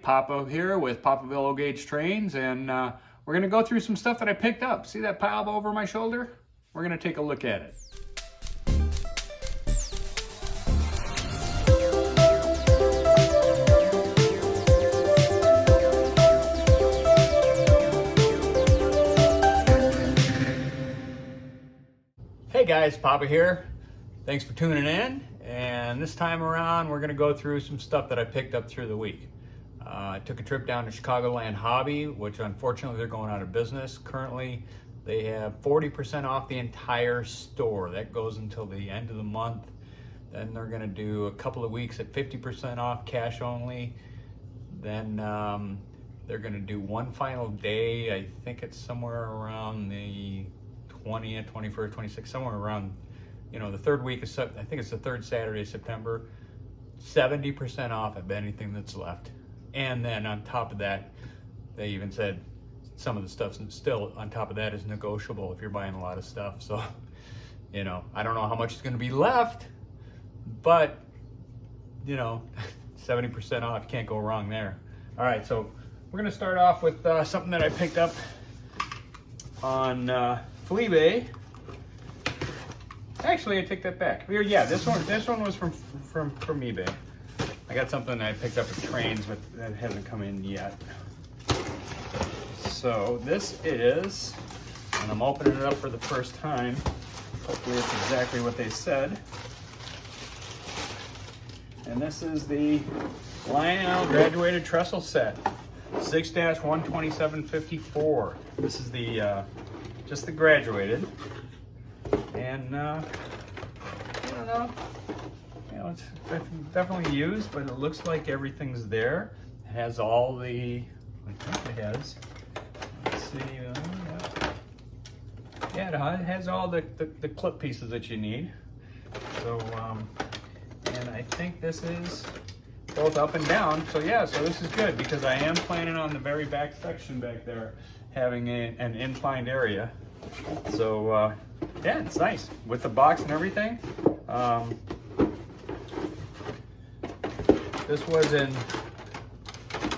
Papa here with Papaville O Gauge Trains, and we're going to go through some stuff that I picked up. See that pile over my shoulder? We're going to take a look at it. Hey guys, Papa here. Thanks for tuning in. And this time around, we're going to go through some stuff that I picked up through the week. I took a trip down to Chicagoland Hobby, which unfortunately they're going out of business. Currently, they have 40% off the entire store. That goes until the end of the month. Then they're going to do a couple of weeks at 50% off, cash only. Then they're going to do one final day. I think it's somewhere around the 20th, 21st, 26th, somewhere around, the third week of, I think it's the third Saturday of September, 70% off of anything that's left. And then on top of that, they even said some of the stuff still on top of that is negotiable if you're buying a lot of stuff. So, I don't know how much is going to be left, but 70% off, you can't go wrong there. All right, so we're going to start off with something that I picked up on Fleabay. Actually, I take that back. Yeah, this one was from eBay. I got something I picked up at Trains, but that hasn't come in yet. So this is, and I'm opening it up for the first time. Hopefully it's exactly what they said. And this is the Lionel Graduated Trestle set, 6-12754. This is the just the graduated, and I don't know, it's definitely used, but it looks like everything's there. It has all the, I think it has, let's see, yeah, it has all the clip pieces that you need. So, and I think this is both up and down. So yeah, so this is good because I am planning on the very back section back there having an inclined area. So yeah, it's nice with the box and everything. This was in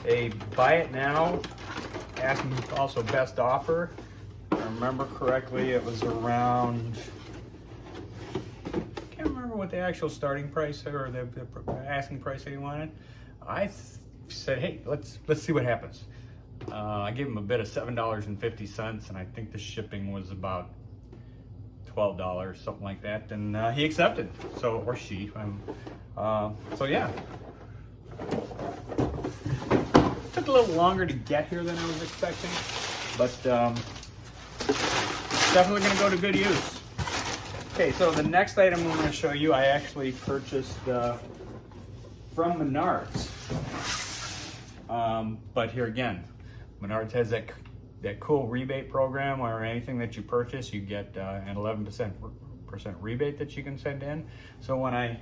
a buy it now, asking also best offer. If I remember correctly, it was around, I can't remember what the actual starting price or the asking price that he wanted. I said, hey, let's see what happens. I gave him a bid of $7.50, and I think the shipping was about $12, something like that, and he accepted. So, or she. So yeah. Took a little longer to get here than I was expecting, but definitely going to go to good use. Okay, so the next item I'm going to show you, I actually purchased from Menards. But here again, Menards has that cool rebate program where anything that you purchase, you get an 11% rebate that you can send in. So when I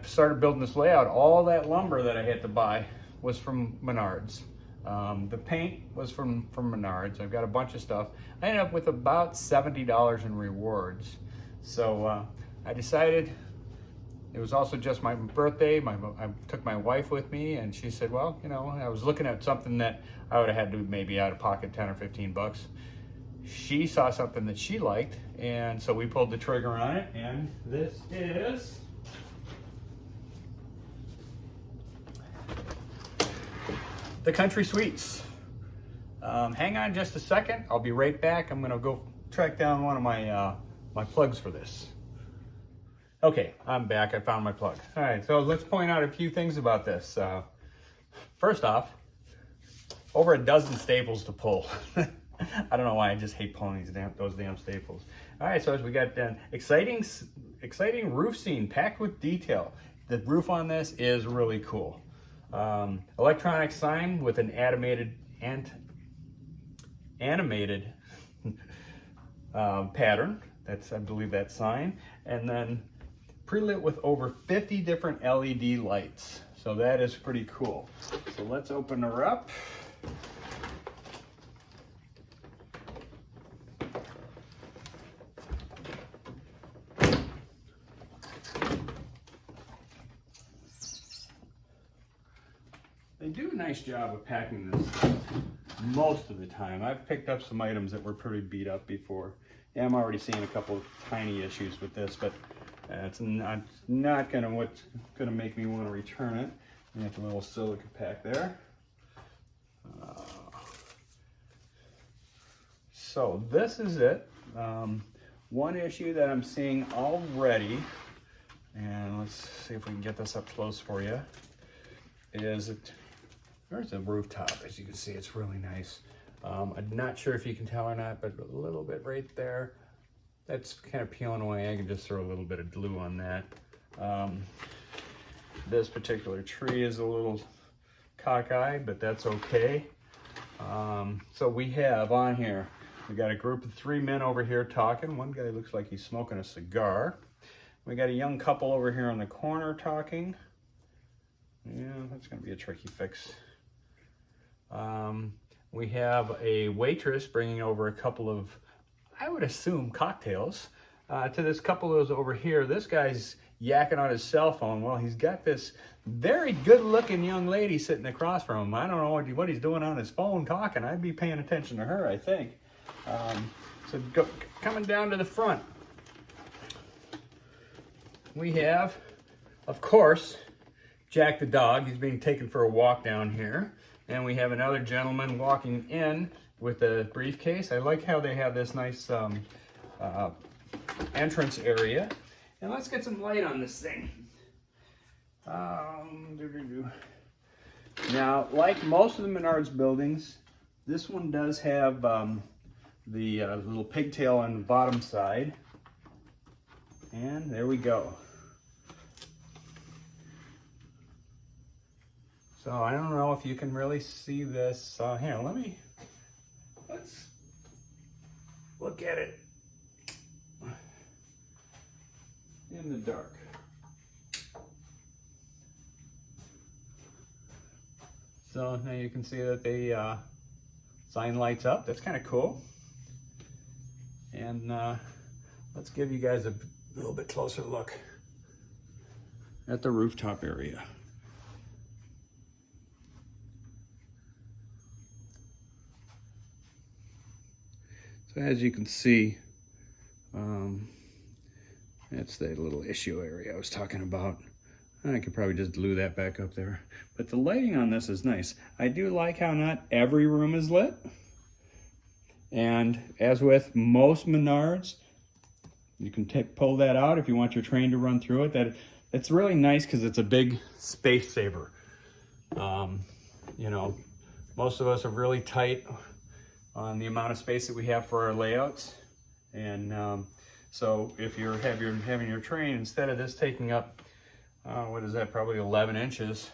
started building this layout, all that lumber that I had to buy was from Menards. The paint was from Menards. I've got a bunch of stuff. I ended up with about $70 in rewards. So I decided, it was also just my birthday. I took my wife with me, and she said, well, I was looking at something that I would have had to maybe out of pocket 10 or 15 bucks. She saw something that she liked, and so we pulled the trigger on it, and this is the Country Suites. Hang on just a second. I'll be right back. I'm gonna go track down one of my plugs for this. Okay, I'm back. I found my plug. All right, so let's point out a few things about this. First off, over a dozen staples to pull. I don't know why, I just hate pulling those damn staples. All right, so we got exciting roof scene packed with detail. The roof on this is really cool. Electronic sign with an animated pattern. That's, I believe, that sign. And then pre-lit with over 50 different LED lights. So that is pretty cool. So let's open her up. They do a nice job of packing this most of the time. I've picked up some items that were pretty beat up before. Yeah, I'm already seeing a couple of tiny issues with this, but it's not what's gonna make me want to return it. You have the little silica pack there. So this is it. One issue that I'm seeing already, and let's see if we can get this up close for you, is there's a rooftop. As you can see, it's really nice. I'm not sure if you can tell or not, but a little bit right there. That's kind of peeling away. I can just throw a little bit of glue on that. This particular tree is a little cockeyed, but that's okay. So we have on here, we got a group of 3 men over here talking. One guy looks like he's smoking a cigar. We got a young couple over here in the corner talking. Yeah, that's gonna be a tricky fix. We have a waitress bringing over a couple of, I would assume, cocktails to this couple of those over here. This guy's yakking on his cell phone. Well, he's got this very good-looking young lady sitting across from him. I don't know what he's doing on his phone talking. I'd be paying attention to her, I think. Coming down to the front, we have, of course, Jack the dog. He's being taken for a walk down here. And we have another gentleman walking in with a briefcase. I like how they have this nice entrance area. And let's get some light on this thing. Now, like most of the Menards buildings, this one does have the little pigtail on the bottom side. And there we go. So I don't know if you can really see this. Here, let's look at it in the dark. So now you can see that the sign lights up. That's kind of cool. And let's give you guys a little bit closer look at the rooftop area. So as you can see, that's the little issue area I was talking about. I could probably just glue that back up there. But the lighting on this is nice. I do like how not every room is lit. And as with most Menards, you can pull that out if you want your train to run through it. It's really nice because it's a big space saver. You know, most of us are really tight on the amount of space that we have for our layouts. And so if you're having your train, instead of this taking up, what is that, probably 11 inches,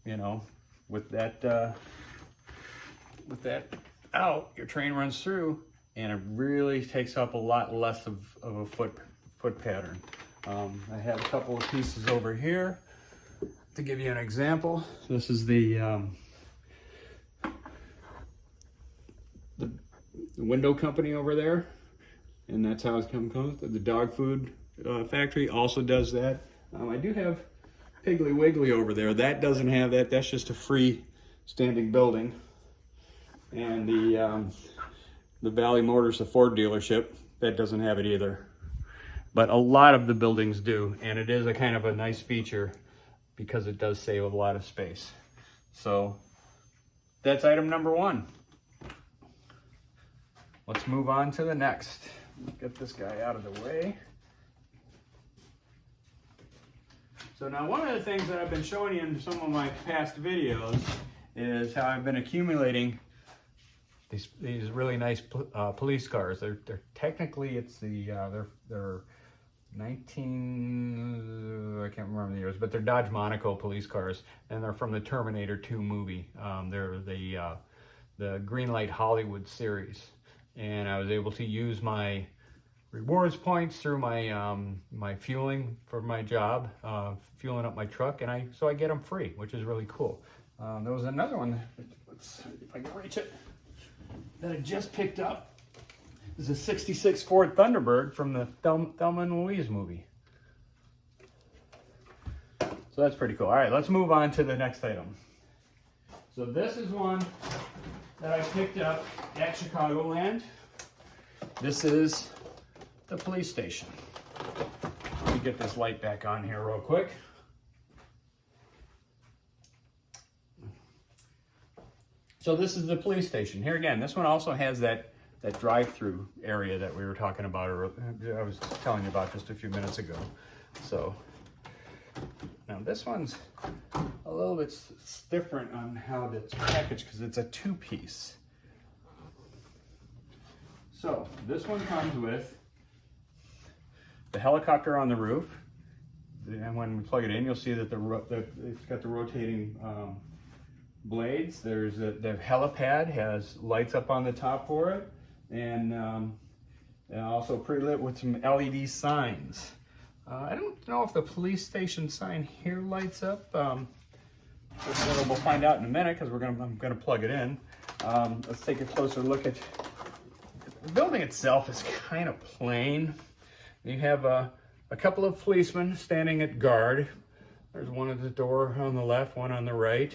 you know, with that out, your train runs through and it really takes up a lot less of a foot pattern. I have a couple of pieces over here to give you an example. This is the window company over there, and that's how it's come. The dog food factory also does that. I do have Piggly Wiggly over there. That doesn't have that. That's just a free standing building. And the Valley Motors, the Ford dealership, that doesn't have it either. But a lot of the buildings do, and it is a kind of a nice feature because it does save a lot of space. So that's item number one. Let's move on to the next. Get this guy out of the way. So now one of the things that I've been showing you in some of my past videos is how I've been accumulating these really nice police cars. They're technically, it's they're 19, I can't remember the years, but they're Dodge Monaco police cars, and they're from the Terminator 2 movie. They're the Greenlight Hollywood series. And I was able to use my rewards points through my my fueling for my job, fueling up my truck, and so I get them free, which is really cool. There was another one, let's see if I can reach it, that I just picked up. This is a 66 Ford Thunderbird from the Thelma and Louise movie. So that's pretty cool. All right, let's move on to the next item. So this is one that I picked up at Chicagoland. This is the police station. Let me get this light back on here real quick. So this is the police station. Here again, this one also has that drive-through area that we were talking about, or I was telling you about just a few minutes ago. So now this one's a little bit different on how it's packaged because it's a two-piece. So this one comes with the helicopter on the roof, and when we plug it in, you'll see that it's got the rotating blades. There's the helipad has lights up on the top for it, and also pre-lit with some LED signs. I don't know if the police station sign here lights up. We'll find out in a minute because I'm gonna plug it in. Let's take a closer look at the building itself. Is kind of plain. You have a couple of policemen standing at guard. There's one at the door on the left, one on the right.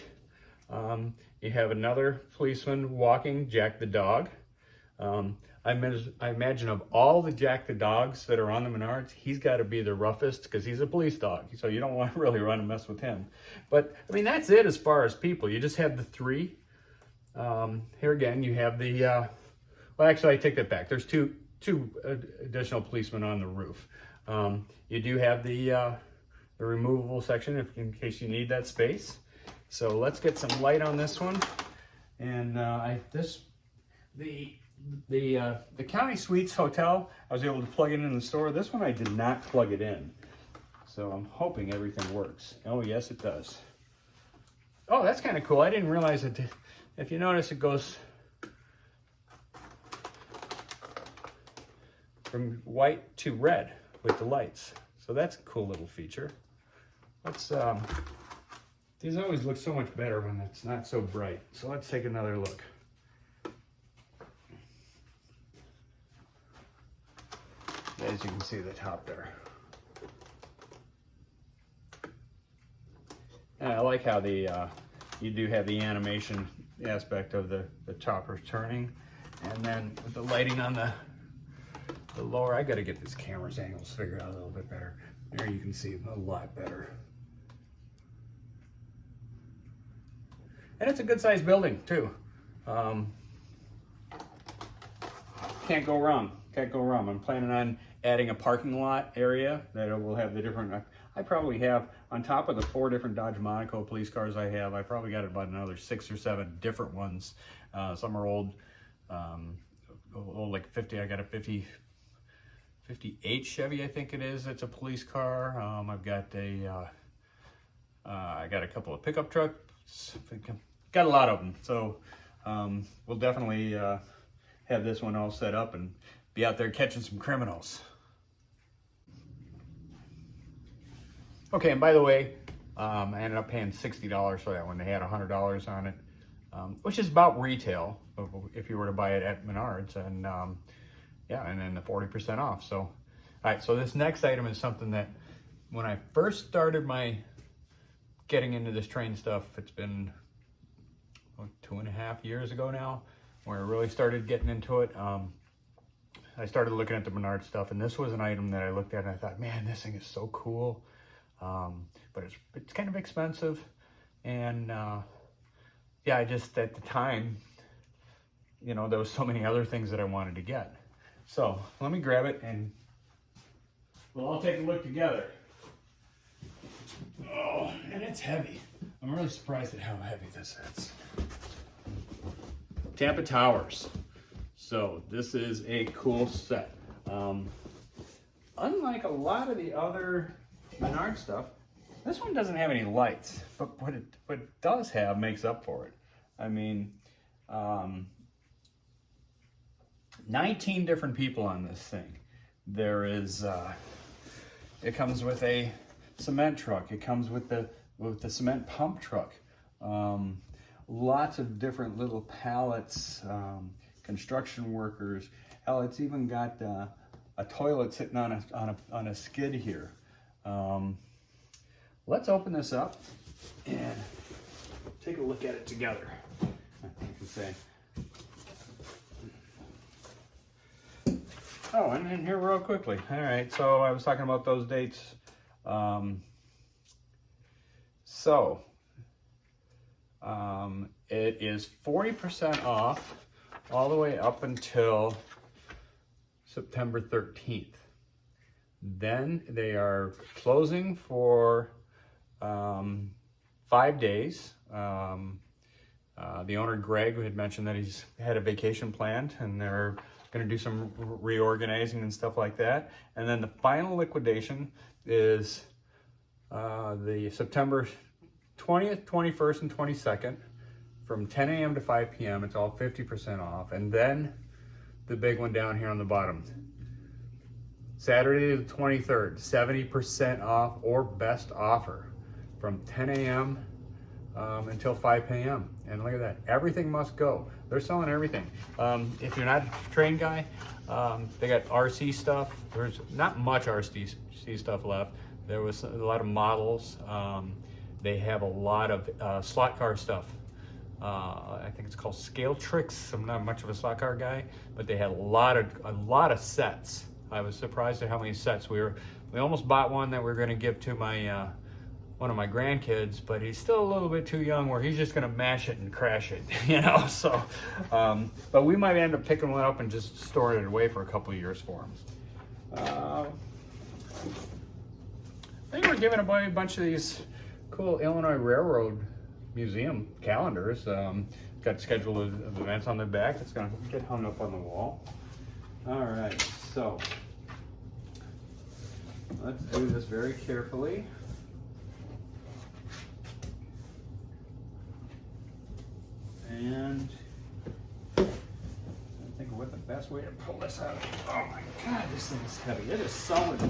You have another policeman walking Jack the dog. I imagine of all the Jack the dogs that are on the Menards, he's got to be the roughest because he's a police dog. So you don't want to really run and mess with him. But I mean, that's it as far as people. You just have the three. Here again, you have the, well, actually I take that back. There's two additional policemen on the roof. You do have the removable section in case you need that space. So let's get some light on this one. And the County Suites Hotel, I was able to plug it in the store. This one I did not plug it in. So I'm hoping everything works. Oh, yes, it does. Oh, that's kind of cool. I didn't realize it. If you notice, it goes from white to red with the lights. So that's a cool little feature. Let's, these always look so much better when it's not so bright. So let's take another look. As you can see the top there. And I like how you do have the animation aspect of the toppers turning. And then with the lighting on the lower, I got to get this camera's angles figured out a little bit better. There you can see a lot better. And it's a good sized building too. Can't go wrong. Can't go wrong. I'm planning on adding a parking lot area that will have the different, I probably have, on top of the 4 different Dodge Monaco police cars I have, I probably got about another 6 or 7 different ones. Some are old like 50, I got a 58 Chevy, I think it is. It's a police car. I've got I got a couple of pickup trucks. Got a lot of them. So we'll definitely have this one all set up and be out there catching some criminals. Okay, and by the way, I ended up paying $60 for that one. They had $100 on it, which is about retail if you were to buy it at Menards, and yeah, and then the 40% off. So, all right, so this next item is something that when I first started getting into this train stuff, it's been 2.5 years ago now, where I really started getting into it. I started looking at the Menards stuff, and this was an item that I looked at and I thought, man, this thing is so cool. But it's kind of expensive, and yeah, I just, at the time, you know, there was so many other things that I wanted to get. So let me grab it and we'll all take a look together. Oh, and it's heavy. I'm really surprised at how heavy this is. Tampa Towers. So this is a cool set. Unlike a lot of the other Menards stuff, this one doesn't have any lights, but what it does have makes up for it. I mean, 19 different people on this thing. There is, it comes with a cement truck. It comes with the cement pump truck. Lots of different little pallets, construction workers. Hell, it's even got a toilet sitting on a skid here. Let's open this up and take a look at it together. I can say. Oh, and here real quickly. All right, so I was talking about those dates. It is 40% off all the way up until September 13th. Then they are closing for 5 days. The owner, Greg, had mentioned that he's had a vacation planned and they're going to do some reorganizing and stuff like that. And then the final liquidation is the September 20th, 21st, and 22nd from 10 a.m. to 5 p.m. It's all 50% off. And then the big one down here on the bottom. Saturday the 23rd, 70% off or best offer from 10 a.m. Until 5 p.m. And look at that, everything must go. They're selling everything. If you're not a train guy, they got RC stuff. There's not much RC stuff left. There was a lot of models. They have a lot of slot car stuff. I think it's called Scale Tricks. I'm not much of a slot car guy, but they had a lot of sets. I was surprised at how many sets we almost bought one that we're going to give to my one of my grandkids, but he's still a little bit too young where he's just going to mash it and crash it, you know. So, but we might end up picking one up and just storing it away for a couple of years for him. I think we're giving away a bunch of these cool Illinois Railroad Museum calendars. Got scheduled of events on the back. It's going to get hung up on the wall. All right, so let's do this very carefully. And I think what the best way to pull this out. Oh my God, this thing is heavy. It is solid.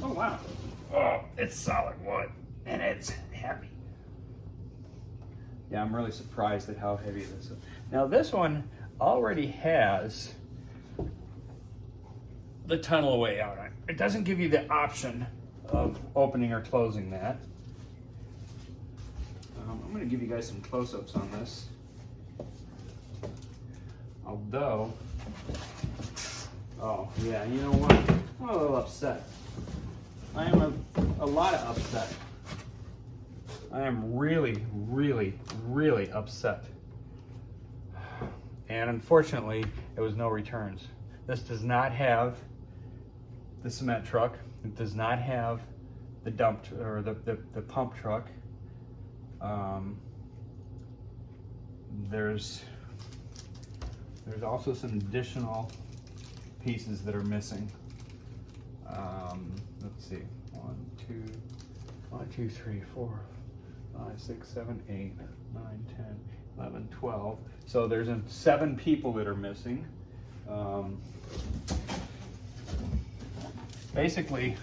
Oh wow. Oh, it's solid wood and it's heavy. Yeah, I'm really surprised at how heavy this is. Now this one already has the tunnel away out on it. It doesn't give you the option of opening or closing that. I'm going to give you guys some close-ups on this. Although, oh yeah, you know what? I'm a little upset. I am a lot of upset. I am really, really, really upset. And unfortunately, there was no returns. This does not have the cement truck. It does not have the dump or the pump truck. There's also some additional pieces that are missing. Let's see, 1, 2, 3, 4, 5, 6, 7, 8, 9, 10, 11, 12. So there's 7 people that are missing. Basically,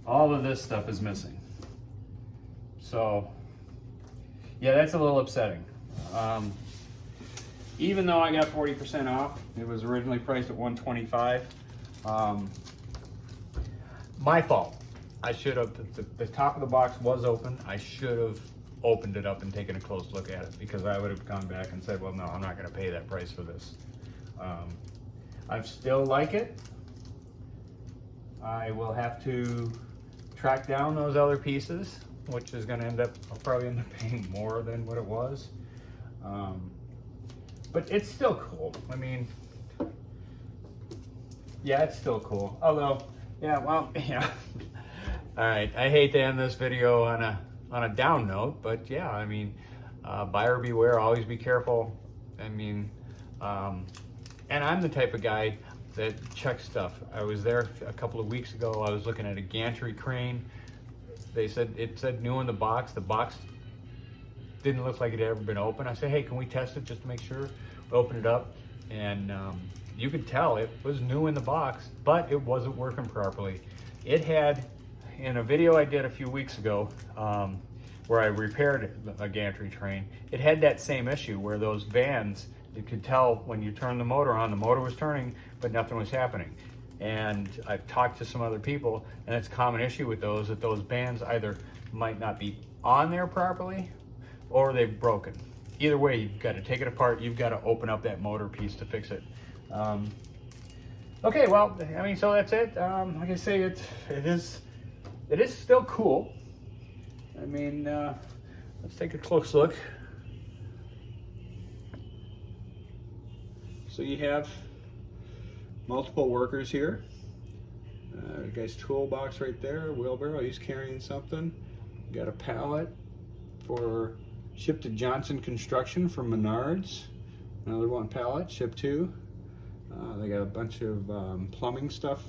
all of this stuff is missing. So, yeah, that's a little upsetting. Even though I got 40% off, it was originally priced at $125. My fault. I should have, the top of the box was open. I should have opened it up and taken a close look at it, because I would have gone back and said, well, no, I'm not going to pay that price for this. I still like it. I will have to track down those other pieces, which is going to I'll probably end up paying more than what it was. But it's still cool. I mean, yeah, it's still cool. Although, yeah, well, yeah. All right, I hate to end this video on a down note, but yeah, I mean, buyer beware, always be careful. I mean, and I'm the type of guy that checks stuff. I was there a couple of weeks ago. I was looking at a gantry crane. It said new in the box. The box didn't look like it had ever been opened. I said, hey, can we test it just to make sure? We opened it up, and you could tell it was new in the box, but it wasn't working properly. It had, in a video I did a few weeks ago, where I repaired a gantry train, it had that same issue where those bands, you could tell when you turn the motor on, the motor was turning, but nothing was happening. And I've talked to some other people, and it's a common issue with those, that those bands either might not be on there properly or they've broken. Either way, you've got to take it apart. You've got to open up that motor piece to fix it. Okay, well, I mean, so that's it. Like I say, it is still cool. I mean, let's take a close look. So you have multiple workers here. The guy's toolbox right there, wheelbarrow, he's carrying something. Got a pallet for shipped to Johnson Construction from Menards. Another one pallet, shipped to. They got a bunch of plumbing stuff.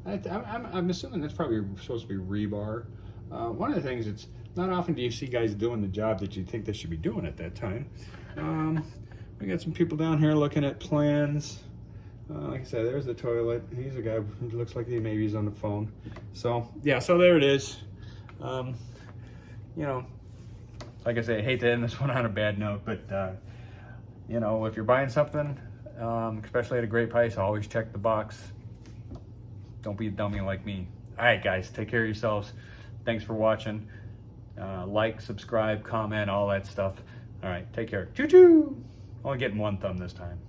I'm assuming that's probably supposed to be rebar. One of the things, it's not often do you see guys doing the job that you think they should be doing at that time. We got some people down here looking at plans. Like I said, there's the toilet. He's a guy who looks like maybe he's on the phone. So yeah, so there it is. You know, like I say, I hate to end this one on a bad note, but you know, if you're buying something, especially at a great price, always check the box. Don't be a dummy like me. All right, guys, take care of yourselves. Thanks for watching. Like, subscribe, comment, all that stuff. All right, take care. Choo-choo! Only getting one thumb this time.